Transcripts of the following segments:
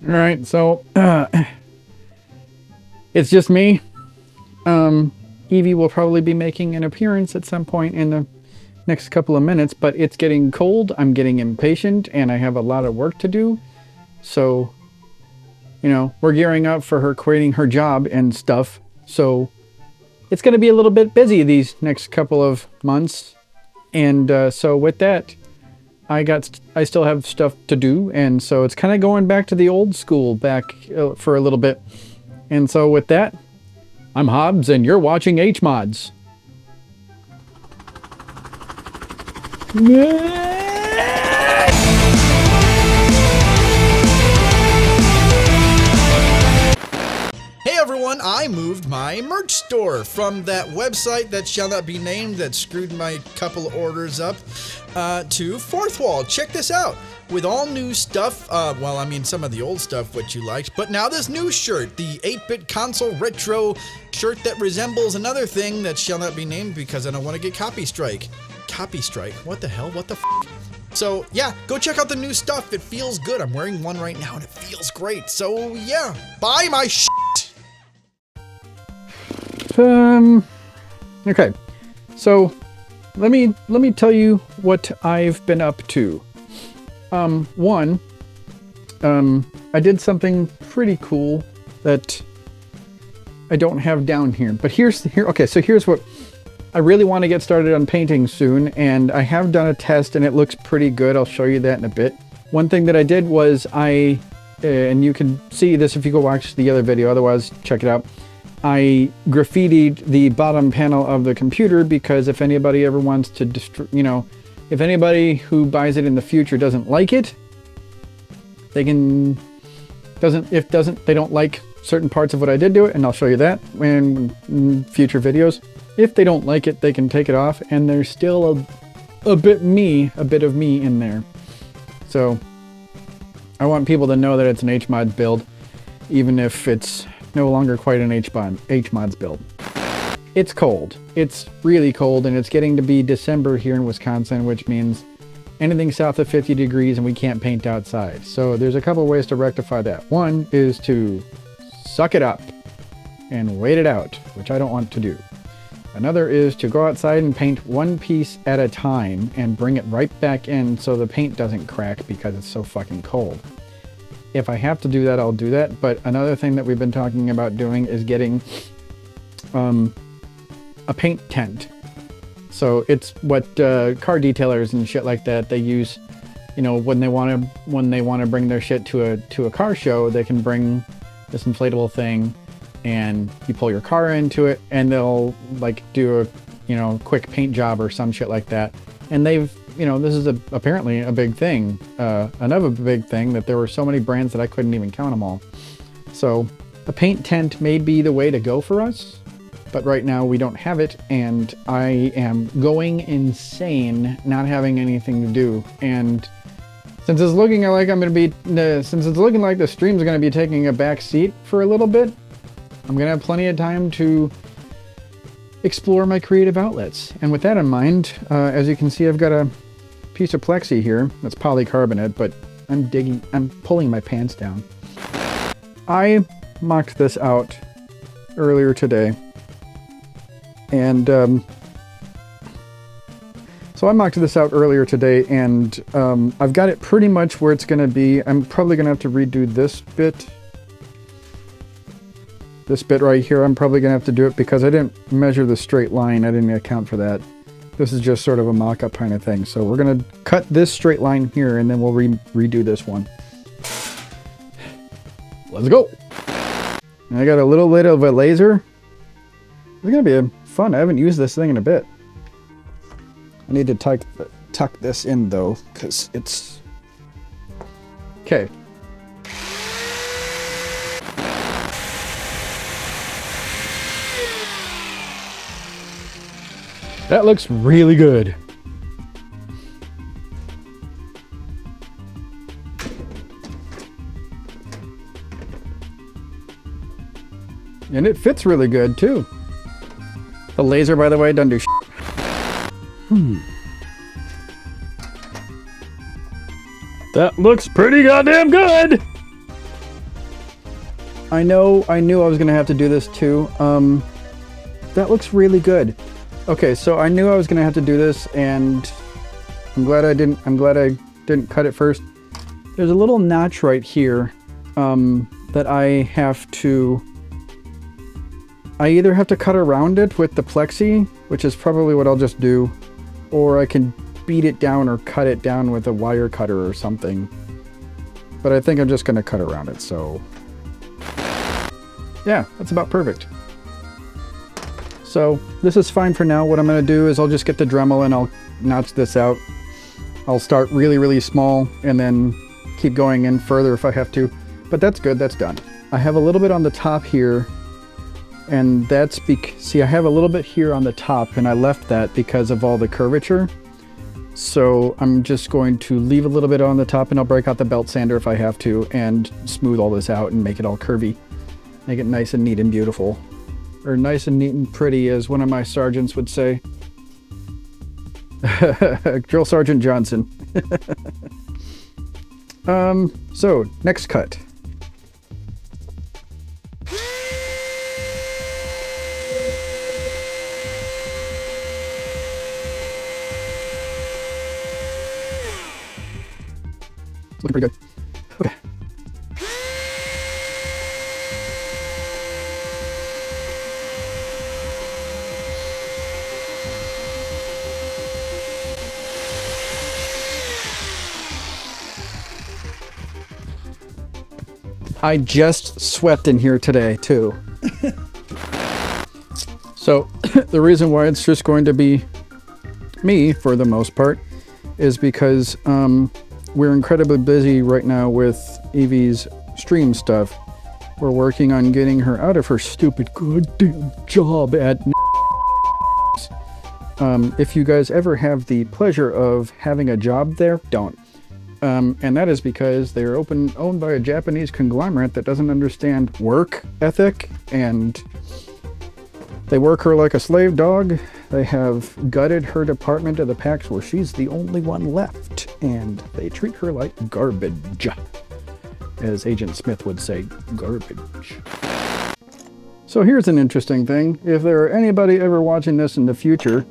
All right, so it's just me. Evie will probably be making an appearance at some point in the next couple of minutes, but it's getting cold. I'm getting impatient, and I have a lot of work to do. So, you know, we're gearing up for her quitting her job and stuff. So it's going to be a little bit busy these next couple of months. And so with that, I still have stuff to do, and so it's kind of going back to the old school back for a little bit. And so with that, I'm Hobbs, and you're watching H-Mods. Hey everyone, I moved my merch store from that website that shall not be named that screwed my couple orders up to Fourth Wall. Check this out. With all new stuff, well, I mean some of the old stuff which you liked, but now this new shirt, the 8-bit console retro shirt that resembles another thing that shall not be named because I don't want to get copy strike. Copy strike? What the hell? What the f***? So yeah, go check out the new stuff. It feels good. I'm wearing one right now and it feels great. So yeah, buy my shit. Okay, so let me tell you what I've been up to. One, I did something pretty cool that I don't have down here, but okay, so here's what I really want to get started on painting soon, and I have done a test and it looks pretty good. I'll show you that in a bit. One thing that I did was and you can see this if you go watch the other video, otherwise check it out. I graffitied the bottom panel of the computer because if anybody ever wants to destroy, you know, if anybody who buys it in the future doesn't like it, they don't like certain parts of what I did to it, and I'll show you that in future videos. If they don't like it, they can take it off, and there's still a bit of me in there. So I want people to know that it's an H-Mod build, even if it's no longer quite an H-Mods build. It's cold. It's really cold, and it's getting to be December here in Wisconsin, which means anything south of 50 degrees and we can't paint outside. So there's a couple ways to rectify that. One is to suck it up and wait it out, which I don't want to do. Another is to go outside and paint one piece at a time and bring it right back in so the paint doesn't crack because it's so fucking cold. If I have to do that, I'll do that. But another thing that we've been talking about doing is getting a paint tent. So it's what car detailers and shit like that they use. You know, when they want to bring their shit to a car show, they can bring this inflatable thing, and you pull your car into it, and they'll like do a quick paint job or some shit like that. And they've this is apparently a big thing. Another big thing that there were so many brands that I couldn't even count them all. So a paint tent may be the way to go for us. But right now we don't have it, and I am going insane not having anything to do. And since it's looking like the stream's going to be taking a back seat for a little bit, I'm going to have plenty of time to explore my creative outlets. And with that in mind, as you can see, I've got a piece of plexi here that's polycarbonate, but I'm pulling my pants down. I mocked this out earlier today. And so I mocked this out earlier today, and I've got it pretty much where it's going to be. I'm probably going to have to redo this bit. This bit right here, I'm probably going to have to do it because I didn't measure the straight line. I didn't account for that. This is just sort of a mock-up kind of thing. So we're going to cut this straight line here, and then we'll redo this one. Let's go. And I got a little bit of a laser. It's going to be fun. I haven't used this thing in a bit. I need to tuck this in though, because it's... Okay. That looks really good. And it fits really good too. The laser, by the way, doesn't do shit. That looks pretty goddamn good! I knew I was gonna have to do this too. That looks really good. Okay, so I knew I was gonna have to do this, and I'm glad I didn't cut it first. There's a little notch right here that I either have to cut around it with the plexi, which is probably what I'll just do, or I can beat it down or cut it down with a wire cutter or something. But I think I'm just gonna cut around it, so yeah, that's about perfect. So this is fine for now. What I'm gonna do is I'll just get the Dremel and I'll notch this out. I'll start really, really small and then keep going in further if I have to. But that's good, that's done. I have a little bit on the top here, and that's see, I have a little bit here on the top, and I left that because of all the curvature. So I'm just going to leave a little bit on the top, and I'll break out the belt sander if I have to, and smooth all this out and make it all curvy. Make it nice and neat and beautiful. Or nice and neat and pretty, as one of my sergeants would say. Drill Sergeant Johnson. So, next cut. It's looking pretty good. Okay. I just swept in here today too. So the reason why it's just going to be me for the most part is because we're incredibly busy right now with Evie's stream stuff. We're working on getting her out of her stupid goddamn job at if you guys ever have the pleasure of having a job there, don't. And that is because they're owned by a Japanese conglomerate that doesn't understand work ethic, and they work her like a slave dog. They have gutted her department of the PAX where she's the only one left, and they treat her like garbage. As Agent Smith would say, garbage. So here's an interesting thing. If there are anybody ever watching this in the future,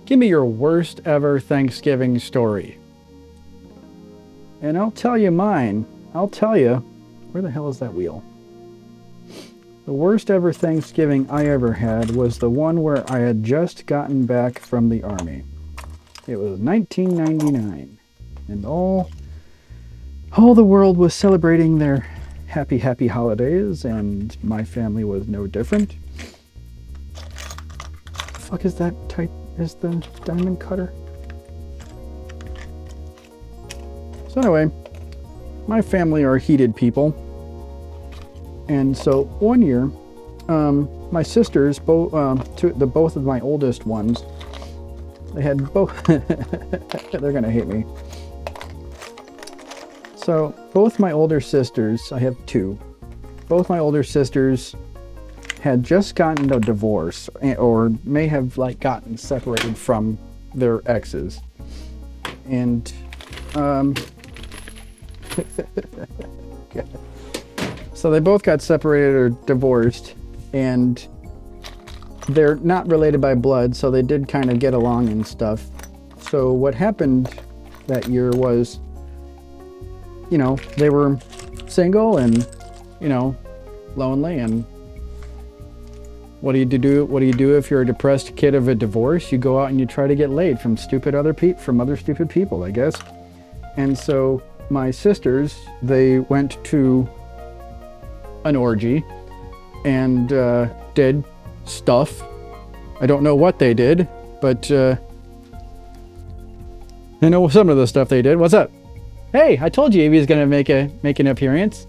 give me your worst ever Thanksgiving story. And I'll tell you mine. I'll tell you, where the hell is that wheel? The worst ever Thanksgiving I ever had was the one where I had just gotten back from the Army. It was 1999, and all the world was celebrating their happy, happy holidays, and my family was no different. The fuck is that tight as the diamond cutter? So anyway, my family are heated people. And so one year, my sisters, both of my oldest ones, they had both, they're gonna hate me. So both my older sisters, I have two, both my older sisters had just gotten a divorce, or may have like gotten separated from their exes. And, so they both got separated or divorced, and they're not related by blood, so they did kind of get along and stuff. So what happened that year was, you know, they were single and, you know, lonely, and what do you do if you're a depressed kid of a divorce? You go out and you try to get laid from other stupid people, I guess. And so my sisters, they went to an orgy and did stuff. I don't know what they did, but I know some of the stuff they did. What's up? Hey, I told you Evie's gonna make an appearance.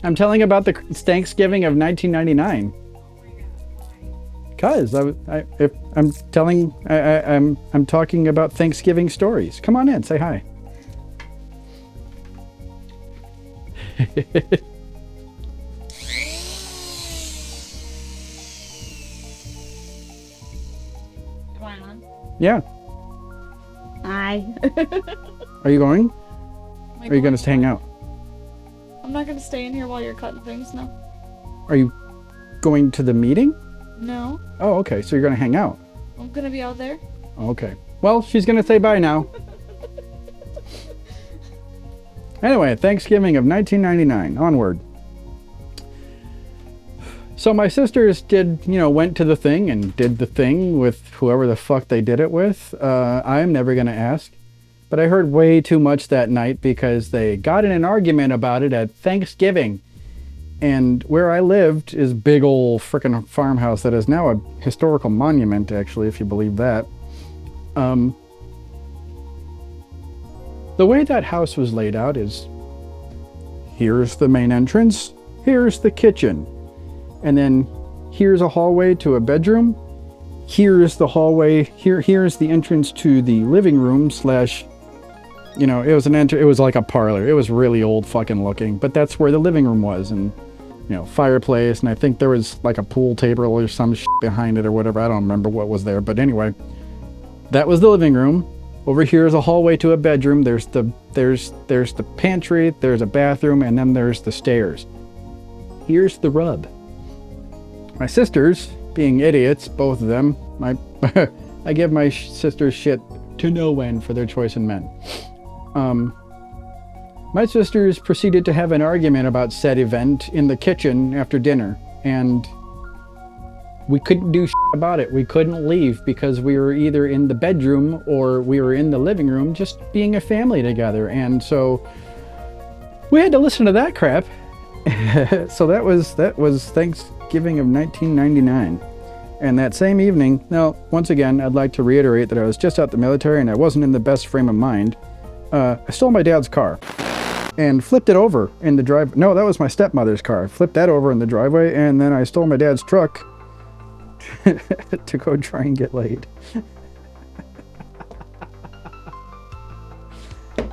I'm telling about the Thanksgiving of 1999. Cause I'm talking about Thanksgiving stories. Come on in, say hi. Yeah. Hi. Are you going? Or are you going to hang out? I'm not gonna stay in here while you're cutting things, no. Are you going to the meeting? No. Oh, okay. So you're going to hang out. I'm gonna be out there. Okay. Well, she's going to say bye now. Anyway, Thanksgiving of 1999. Onward. So my sisters went to the thing and did the thing with whoever the fuck they did it with. I'm never going to ask. But I heard way too much that night because they got in an argument about it at Thanksgiving. And where I lived is big old frickin' farmhouse that is now a historical monument, actually, if you believe that. The way that house was laid out is, here's the main entrance, here's the kitchen, and then here's a hallway to a bedroom, here's the hallway, here's the entrance to the living room slash, it was like a parlor. It was really old fucking looking, but that's where the living room was, and fireplace, and I think there was like a pool table or some shit behind it or whatever. I don't remember what was there, but anyway, that was the living room. Over here is a hallway to a bedroom. There's the pantry, there's a bathroom, and then there's the stairs. Here's the rub. My sisters, being idiots, both of them, I give my sisters shit to no end for their choice in men. My sisters proceeded to have an argument about said event in the kitchen after dinner, and we couldn't do shit about it. We couldn't leave because we were either in the bedroom or we were in the living room just being a family together, and so we had to listen to that crap. So that was Thanksgiving of 1999. And that same evening, now, once again, I'd like to reiterate that I was just out the military and I wasn't in the best frame of mind. I stole my dad's car and flipped it over in the drive. No, that was my stepmother's car. I flipped that over in the driveway, and then I stole my dad's truck to go try and get laid.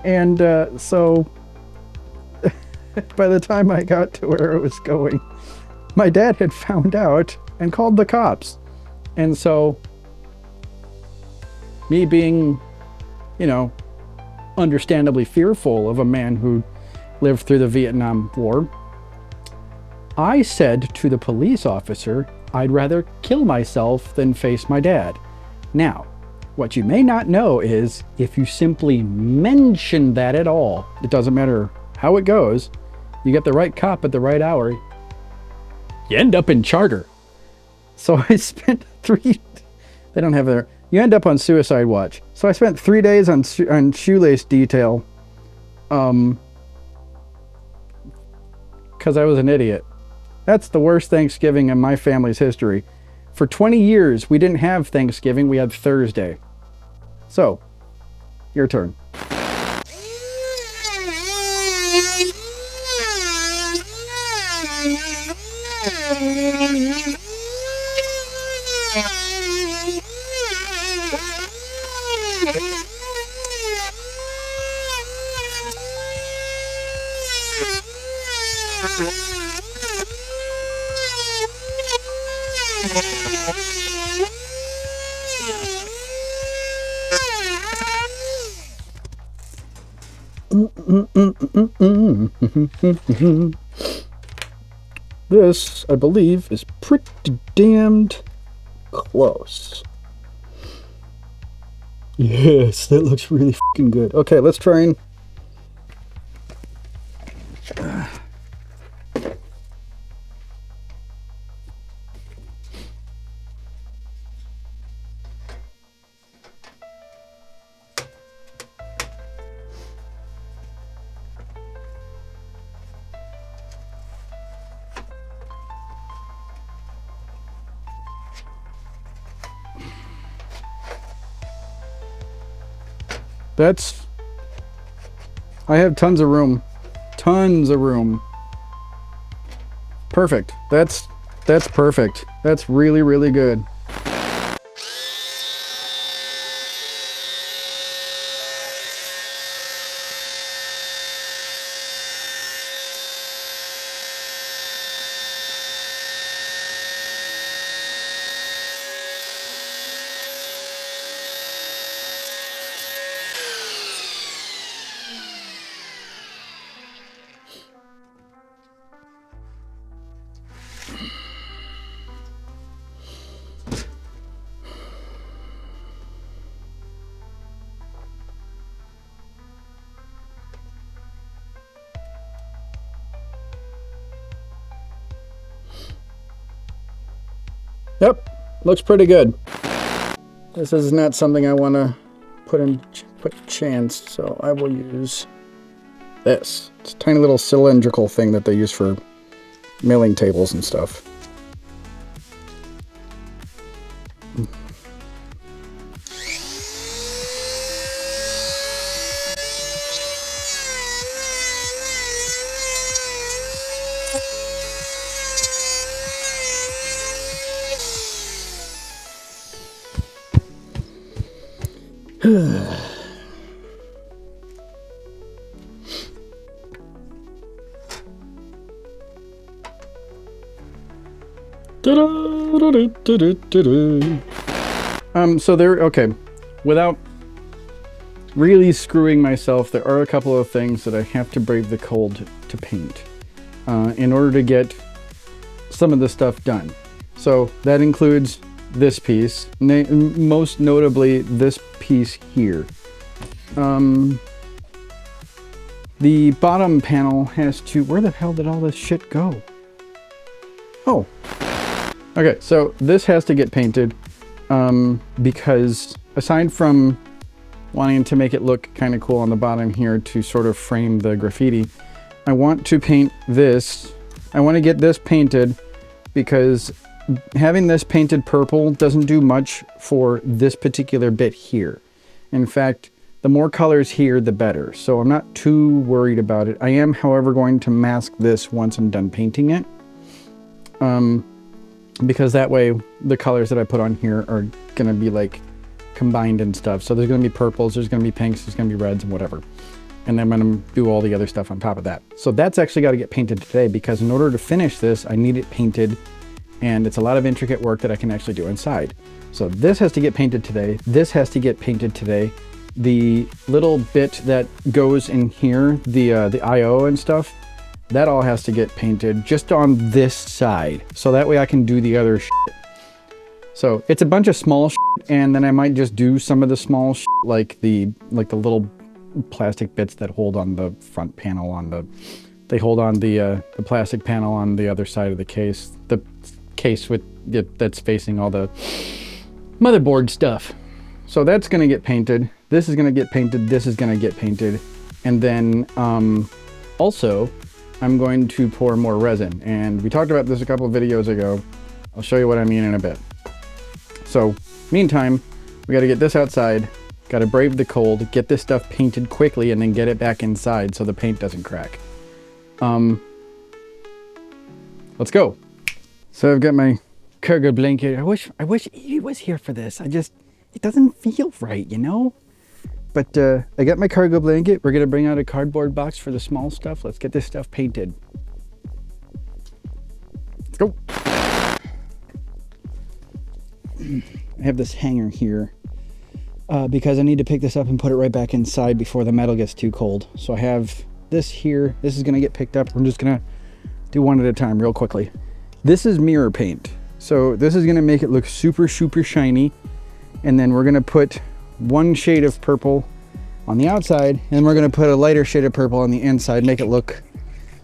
And so by the time I got to where I was going, my dad had found out and called the cops. And so me being, understandably fearful of a man who lived through the Vietnam War, I said to the police officer, I'd rather kill myself than face my dad. Now, what you may not know is if you simply mention that at all, it doesn't matter how it goes, you get the right cop at the right hour, you end up in charter. So I spent they don't have their, you end up on suicide watch. So I spent 3 days on shoelace detail, because I was an idiot. That's the worst Thanksgiving in my family's history. For 20 years, we didn't have Thanksgiving, we had Thursday. So, your turn. This, I believe, is pretty damned close. Yes, that looks really fucking good. Okay, let's try and... I have tons of room. Tons of room. Perfect. That's perfect. That's really, really good. Yep, looks pretty good. This is not something I want to put chance, so I will use this. It's a tiny little cylindrical thing that they use for milling tables and stuff. So there, okay, without really screwing myself, there are a couple of things that I have to brave the cold to paint in order to get some of the stuff done. So that includes this piece, most notably this piece here. The bottom panel has to, where the hell did all this shit go? Oh, okay, so this has to get painted because aside from wanting to make it look kind of cool on the bottom here to sort of frame the graffiti, I want to paint this. I want to get this painted because having this painted purple doesn't do much for this particular bit here. In fact, the more colors here, the better. So I'm not too worried about it. I am, however, going to mask this once I'm done painting it. Because that way the colors that I put on here are going to be like combined and stuff. So there's going to be purples, there's going to be pinks, there's going to be reds and whatever. And then I'm going to do all the other stuff on top of that. So that's actually got to get painted today because in order to finish this, I need it painted. And it's a lot of intricate work that I can actually do inside. So this has to get painted today. This has to get painted today. The little bit that goes in here, the IO and stuff, that all has to get painted just on this side. So that way I can do the other shit. So it's a bunch of small shit, and then I might just do some of the small shit, like the little plastic bits that hold on the front panel on the, they hold on the plastic panel on the other side of the case. The case with that's facing all the motherboard stuff. So that's gonna get painted. This is gonna get painted. This is gonna get painted. And then also I'm going to pour more resin. And we talked about this a couple of videos ago. I'll show you what I mean in a bit. So meantime, we got to get this outside, got to brave the cold, get this stuff painted quickly, and then get it back inside so the paint doesn't crack. Let's go. So I've got my cargo blanket. I wish Edie was here for this. it doesn't feel right, you know? But I got my cargo blanket. We're gonna bring out a cardboard box for the small stuff. Let's get this stuff painted. Let's go. I have this hanger here because I need to pick this up and put it right back inside before the metal gets too cold. So I have this here. This is gonna get picked up. I'm just gonna do one at a time real quickly. This is mirror paint. So this is gonna make it look super, super shiny. And then we're gonna put one shade of purple on the outside, and we're gonna put a lighter shade of purple on the inside, make it look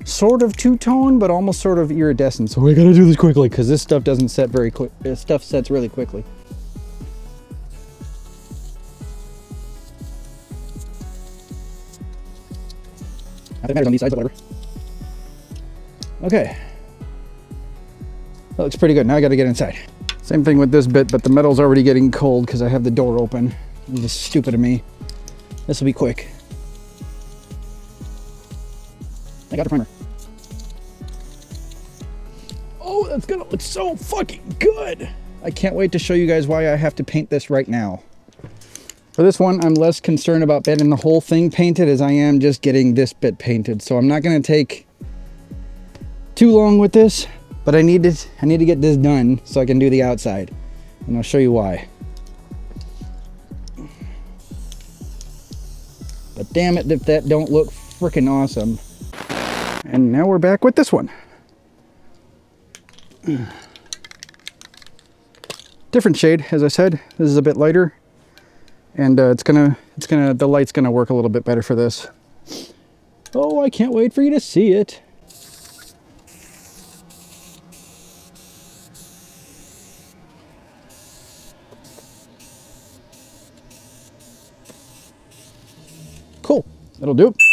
sort of two-tone, but almost sort of iridescent. So we gotta do this quickly because this stuff doesn't set very quick. This stuff sets really quickly. That matters on these sides, but whatever. Okay. That looks pretty good. Now I gotta get inside. Same thing with this bit, but the metal's already getting cold because I have the door open. This is stupid of me. This will be quick. I got the primer. Oh, that's gonna look so fucking good. I can't wait to show you guys why I have to paint this right now. For this one, I'm less concerned about getting the whole thing painted as I am just getting this bit painted. So I'm not gonna take too long with this, but I need to get this done so I can do the outside. And I'll show you why. But damn it if that don't look freaking awesome. And now we're back with this one. Different shade, as I said. This is a bit lighter. And the light's gonna work a little bit better for this. Oh, I can't wait for you to see it. That'll do it.